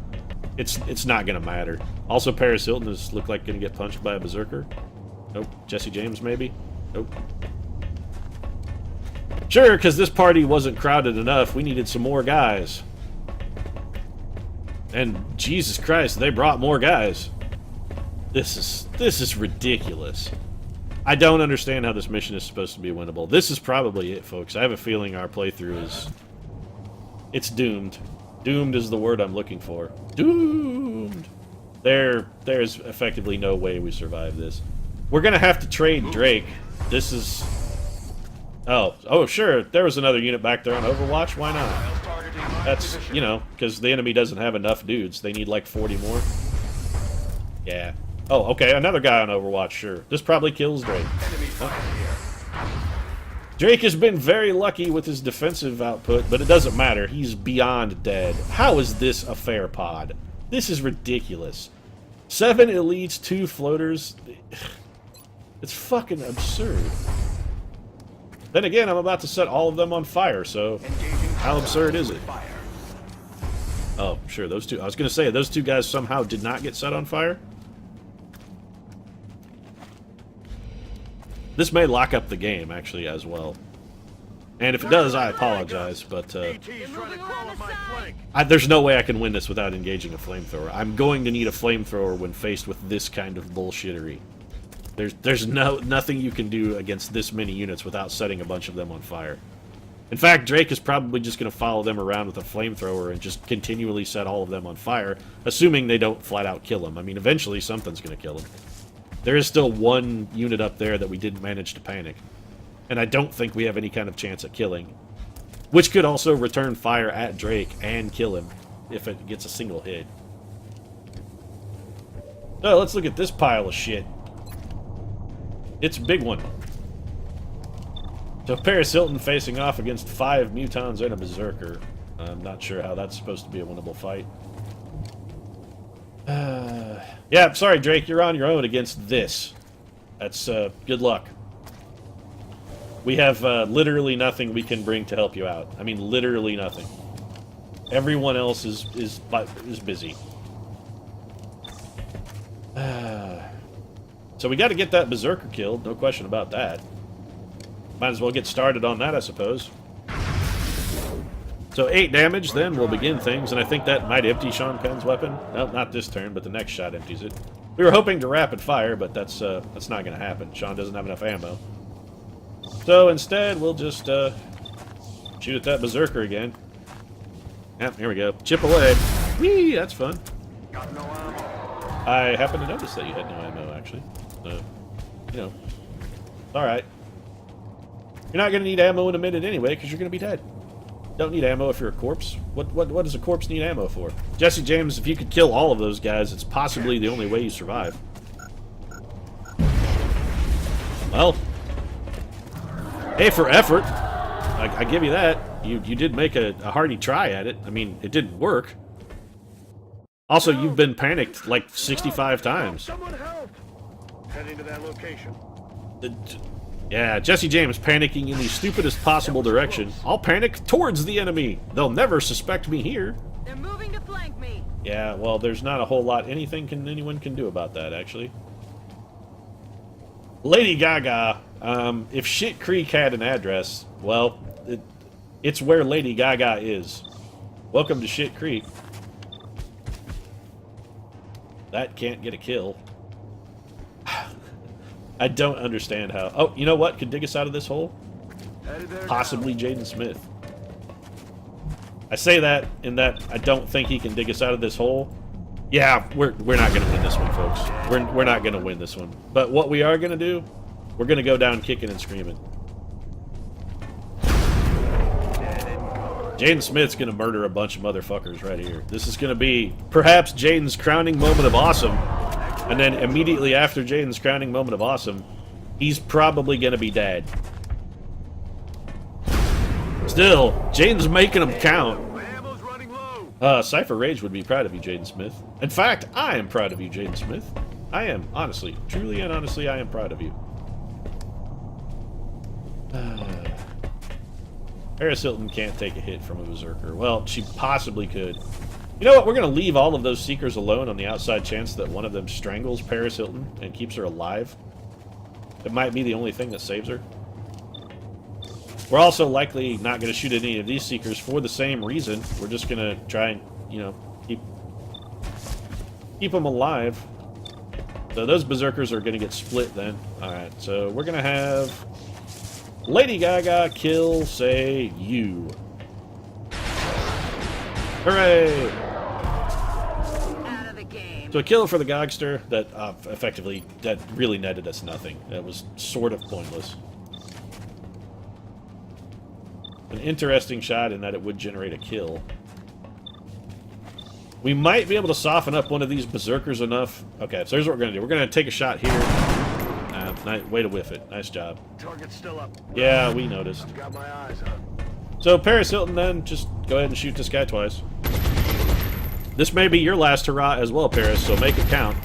it's not going to matter. Also, Paris Hilton has looked like going to get punched by a berserker. Nope. Jesse James, maybe? Nope. Sure, because this party wasn't crowded enough. We needed some more guys. And Jesus Christ, they brought more guys. This is ridiculous. I don't understand how this mission is supposed to be winnable. This is probably it, folks. I have a feeling our playthrough is... It's doomed. Doomed is the word I'm looking for. Doomed! There's effectively no way we survive this. We're gonna have to trade Drake. This is... Oh, sure. There was another unit back there on Overwatch. Why not? That's, you know, because the enemy doesn't have enough dudes. They need like 40 more. Yeah. Oh, okay. Another guy on Overwatch, sure. This probably kills Drake. Drake has been very lucky with his defensive output, but it doesn't matter. He's beyond dead. How is this a fair pod? This is ridiculous. 7 elites, 2 floaters. It's fucking absurd. Then again, I'm about to set all of them on fire, so how absurd is it? Oh, sure, those two. I was going to say, those 2 guys somehow did not get set on fire? This may lock up the game, actually, as well. And if it does, I apologize, but there's no way I can win this without engaging a flamethrower. I'm going to need a flamethrower when faced with this kind of bullshittery. There's nothing you can do against this many units without setting a bunch of them on fire. In fact, Drake is probably just going to follow them around with a flamethrower and just continually set all of them on fire, assuming they don't flat-out kill him. I mean, eventually something's going to kill him. There is still 1 unit up there that we didn't manage to panic. And I don't think we have any kind of chance at killing. Which could also return fire at Drake and kill him if it gets a single hit. So, let's look at this pile of shit. It's a big one. So Paris Hilton facing off against 5 Mutons and a Berserker. I'm not sure how that's supposed to be a winnable fight. Yeah, sorry Drake, you're on your own against this. That's, good luck. We have, literally nothing we can bring to help you out. I mean, literally nothing. Everyone else is busy. So we got to get that Berserker killed, no question about that. Might as well get started on that, I suppose. So 8 damage, then we'll begin things, and I think that might empty Sean Penn's weapon. No, not this turn, but the next shot empties it. We were hoping to rapid fire, but that's not going to happen. Sean doesn't have enough ammo. So instead, we'll just shoot at that Berserker again. Yep, here we go. Chip away. Whee, that's fun. Got no ammo. I happened to notice that you had no ammo, actually. So, you know, alright. You're not going to need ammo in a minute anyway, because you're going to be dead. Don't need ammo if you're a corpse. What does a corpse need ammo for? Jesse James, if you could kill all of those guys, it's possibly the only way you survive. Well, hey, for effort, I give you that. You did make a hearty try at it. I mean, it didn't work. Also, you've been panicked like 65 times. Someone help! Heading to that location. Yeah, Jesse James panicking in the stupidest possible direction. I'll panic towards the enemy. They'll never suspect me here. They're moving to flank me. Yeah, well, there's not a whole lot anyone can do about that, actually. Lady Gaga. If Shit Creek had an address, well, it's where Lady Gaga is. Welcome to Shit Creek. That can't get a kill. I don't understand how... Oh, you know what could dig us out of this hole? Headed there Possibly Jaden Smith. I say that in that I don't think he can dig us out of this hole. Yeah, we're not going to win this one, folks. We're not going to win this one. But what we are going to do, we're going to go down kicking and screaming. Jaden Smith's going to murder a bunch of motherfuckers right here. This is going to be perhaps Jaden's crowning moment of awesome. And then immediately after Jaden's crowning moment of awesome, he's probably going to be dead. Still, Jaden's making them count. Ammo's running low. Cypher Rage would be proud of you, Jaden Smith. In fact, I am proud of you, Jaden Smith. I am, honestly. Truly and honestly, I am proud of you. Paris Hilton can't take a hit from a Berserker. Well, she possibly could. You know what? We're going to leave all of those Seekers alone on the outside chance that one of them strangles Paris Hilton and keeps her alive. It might be the only thing that saves her. We're also likely not going to shoot any of these Seekers for the same reason. We're just going to try and, you know, keep them alive. So those Berserkers are going to get split then. Alright, so we're going to have Lady Gaga kill, say, you. Hooray! Out of the game. So a kill for the Gogster that effectively, that really netted us nothing. That was sort of pointless. An interesting shot in that it would generate a kill. We might be able to soften up one of these Berserkers enough. Okay, so here's what we're going to do. We're going to take a shot here. Way to whiff it. Nice job. Target's still up. Yeah, we noticed. I've got my eyes on. So Paris Hilton then, just go ahead and shoot this guy twice. This may be your last hurrah as well, Paris, so make it count.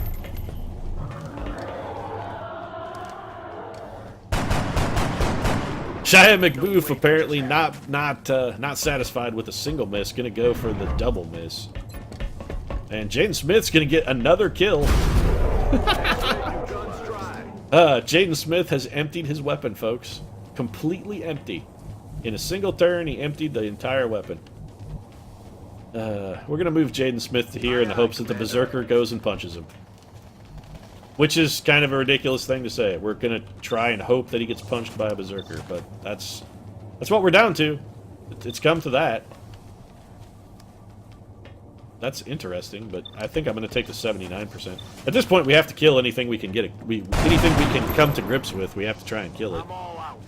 Shia McBoof apparently not satisfied with a single miss, gonna go for the double miss. And Jaden Smith's gonna get another kill. Jaden Smith has emptied his weapon, folks. Completely empty. In a single turn, he emptied the entire weapon. We're gonna move Jaden Smith to here in the hopes that the Berserker goes and punches him. Which is kind of a ridiculous thing to say. We're gonna try and hope that he gets punched by a Berserker, but that's what we're down to. It's come to that. That's interesting, but I think I'm gonna take the 79%. At this point, we have to kill anything we can get. Anything we can come to grips with, we have to try and kill it. I'm all out.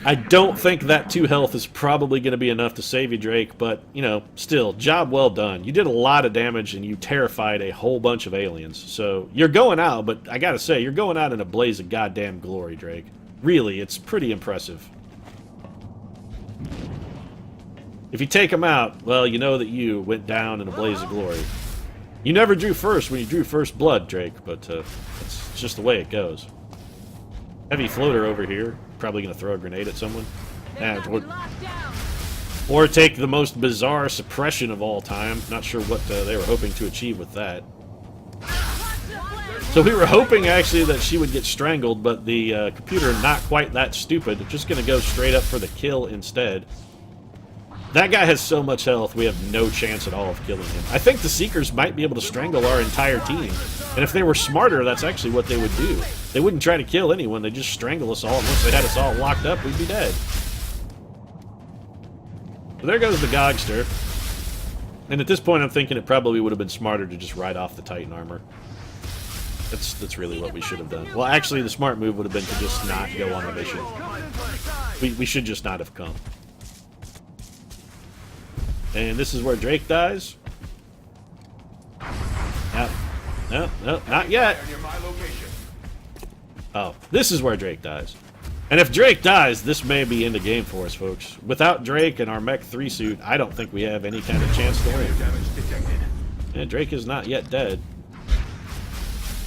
I don't think that 2 health is probably going to be enough to save you, Drake, but, you know, still, job well done. You did a lot of damage and you terrified a whole bunch of aliens. So, you're going out, but I gotta say, you're going out in a blaze of goddamn glory, Drake. Really, it's pretty impressive. If you take them out, well, you know that you went down in a blaze of glory. You never drew first when you drew first blood, Drake, but it's just the way it goes. Heavy floater over here. Probably going to throw a grenade at someone. Or take the most bizarre suppression of all time. Not sure what they were hoping to achieve with that. So we were hoping, actually, that she would get strangled, but the computer, not quite that stupid. Just going to go straight up for the kill instead. That guy has so much health, we have no chance at all of killing him. I think the Seekers might be able to strangle our entire team. And if they were smarter, that's actually what they would do. They wouldn't try to kill anyone, they'd just strangle us all, and once they had us all locked up, we'd be dead. So there goes the Gogster. And at this point, I'm thinking it probably would have been smarter to just ride off the Titan armor. That's really what we should have done. Well, actually, the smart move would have been to just not go on the mission. We should just not have come. And this is where Drake dies. No, not yet. Oh, this is where Drake dies. And if Drake dies, this may be in the game for us, folks. Without Drake and our Mech 3 suit, I don't think we have any kind of chance to win. And Drake is not yet dead.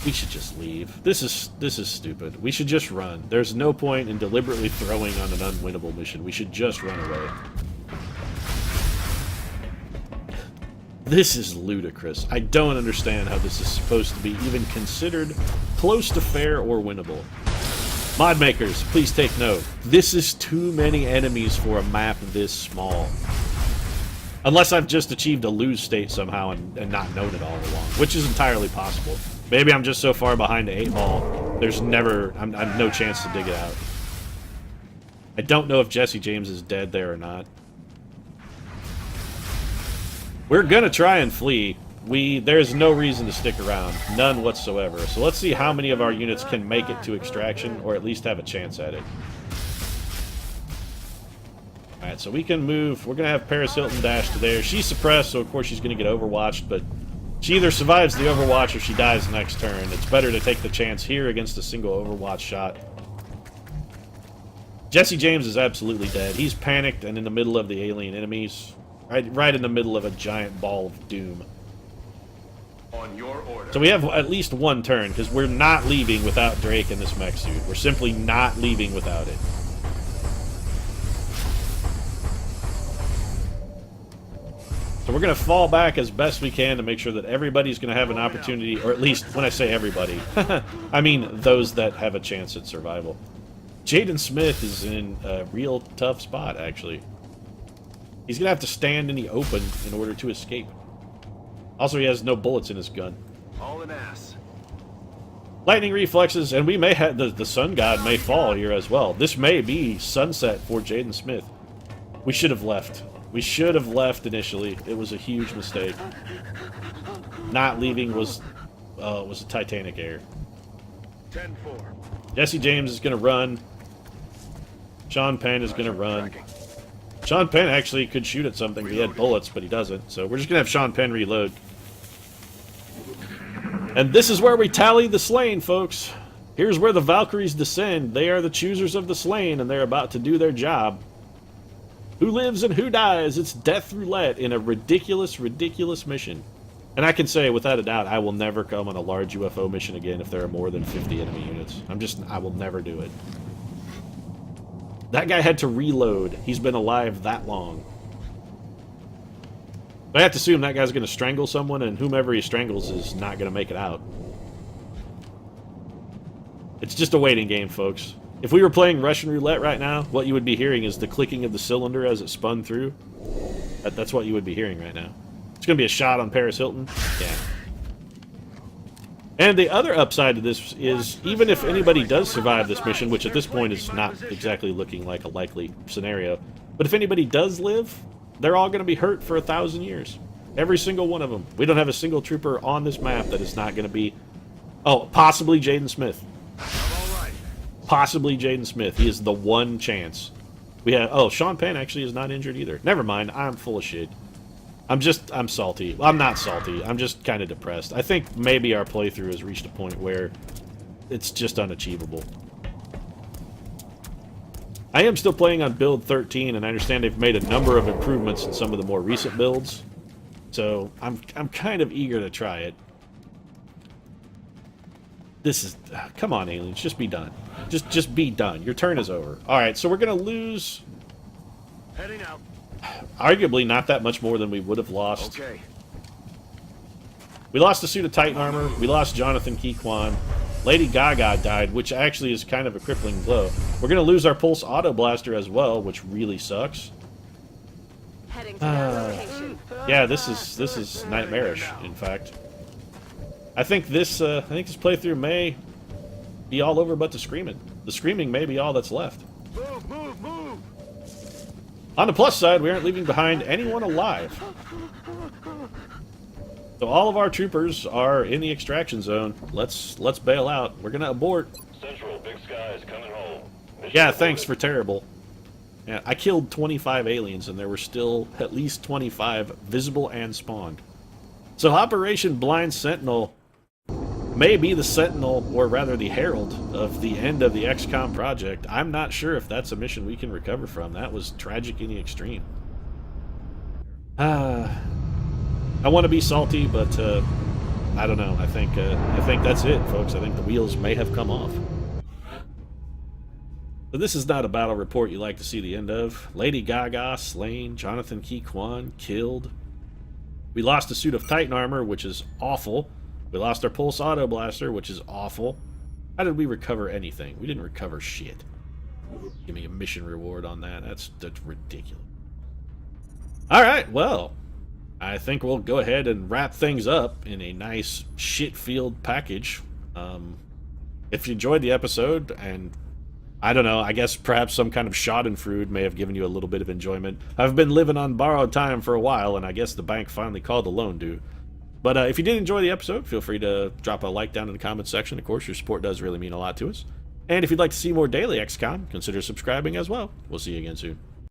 We should just leave. This is stupid. We should just run. There's no point in deliberately throwing on an unwinnable mission. We should just run away. This is ludicrous. I don't understand how this is supposed to be even considered close to fair or winnable. Mod makers, please take note. This is too many enemies for a map this small. Unless I've just achieved a lose state somehow and not known it all along, which is entirely possible. Maybe I'm just so far behind the 8-ball. There's never... I'm no chance to dig it out. I don't know if Jesse James is dead there or not. We're gonna try and flee. There's no reason to stick around. None whatsoever. So let's see how many of our units can make it to extraction, or at least have a chance at it. Alright, so we can move. We're gonna have Paris Hilton dash to there. She's suppressed, so of course she's gonna get overwatched, but she either survives the overwatch or she dies next turn. It's better to take the chance here against a single overwatch shot. Jesse James is absolutely dead. He's panicked and in the middle of the alien enemies. Right in the middle of a giant ball of doom. On your order. So we have at least one turn, because we're not leaving without Drake in this mech suit. We're simply not leaving without it. So we're going to fall back as best we can to make sure that everybody's going to have an opportunity, or at least, when I say everybody, I mean those that have a chance at survival. Jaden Smith is in a real tough spot, actually. He's going to have to stand in the open in order to escape. Also, he has no bullets in his gun. All an ass. Lightning reflexes, and we may have... The sun god may fall here as well. This may be sunset for Jaden Smith. We should have left. We should have left initially. It was a huge mistake. Not leaving was a titanic error. 10-4. Jesse James is going to run. Sean Penn is going to run. Sean Penn actually could shoot at something if he had bullets, but he doesn't. So we're just going to have Sean Penn reload. And this is where we tally the slain, folks. Here's where the Valkyries descend. They are the choosers of the slain, and they're about to do their job. Who lives and who dies? It's death roulette in a ridiculous, ridiculous mission. And I can say, without a doubt, I will never come on a large UFO mission again if there are more than 50 enemy units. I will never do it. That guy had to reload. He's been alive that long. I have to assume that guy's going to strangle someone, and whomever he strangles is not going to make it out. It's just a waiting game, folks. If we were playing Russian roulette right now, what you would be hearing is the clicking of the cylinder as it spun through. That's what you would be hearing right now. It's going to be a shot on Paris Hilton. Yeah. And the other upside to this is, even if anybody does survive this mission, which at this point is not exactly looking like a likely scenario, but if anybody does live, they're all going to be hurt for 1,000 years. Every single one of them. We don't have a single trooper on this map that is not going to be... Oh, possibly Jaden Smith. Possibly Jaden Smith. He is the one chance. We have... Oh, Sean Penn actually is not injured either. Never mind. I'm full of shit. I'm salty. Well, I'm not salty. I'm just kind of depressed. I think maybe our playthrough has reached a point where it's just unachievable. I am still playing on build 13, and I understand they've made a number of improvements in some of the more recent builds. So I'm kind of eager to try it. This is... come on, aliens. Just be done. Just be done. Your turn is over. Alright, so we're going to lose... Heading out. Arguably not that much more than we would have lost. Okay. We lost a suit of Titan armor. We lost Jonathan Keyquan. Lady Gaga died, which actually is kind of a crippling blow. We're going to lose our Pulse Auto Blaster as well, which really sucks. Heading to that location. Yeah, this is nightmarish, in fact. I think this playthrough may be all over but the screaming. The screaming may be all that's left. Move, move, move! On the plus side, we aren't leaving behind anyone alive. So all of our troopers are in the extraction zone. Let's bail out. We're gonna abort. Central, Big Sky is coming home. Yeah, thanks for terrible. Yeah, I killed 25 aliens, and there were still at least 25 visible and spawned. So Operation Blind Sentinel may be the sentinel, or rather the herald, of the end of the XCOM project. I'm not sure if that's a mission we can recover from. That was tragic in the extreme. I want to be salty, but I don't know. I think that's it, folks. I think the wheels may have come off. But this is not a battle report you like to see the end of. Lady Gaga slain, Jonathan Keyquan killed. We lost a suit of Titan armor, which is awful. We lost our Pulse Auto Blaster, which is awful. How did we recover anything? We didn't recover shit. Give me a mission reward on that. That's ridiculous. Alright, well. I think we'll go ahead and wrap things up in a nice shit-filled package. If you enjoyed the episode, and I don't know, I guess perhaps some kind of schadenfreude may have given you a little bit of enjoyment. I've been living on borrowed time for a while, and I guess the bank finally called the loan due. But if you did enjoy the episode, feel free to drop a like down in the comments section. Of course, your support does really mean a lot to us. And if you'd like to see more daily XCOM, consider subscribing as well. We'll see you again soon.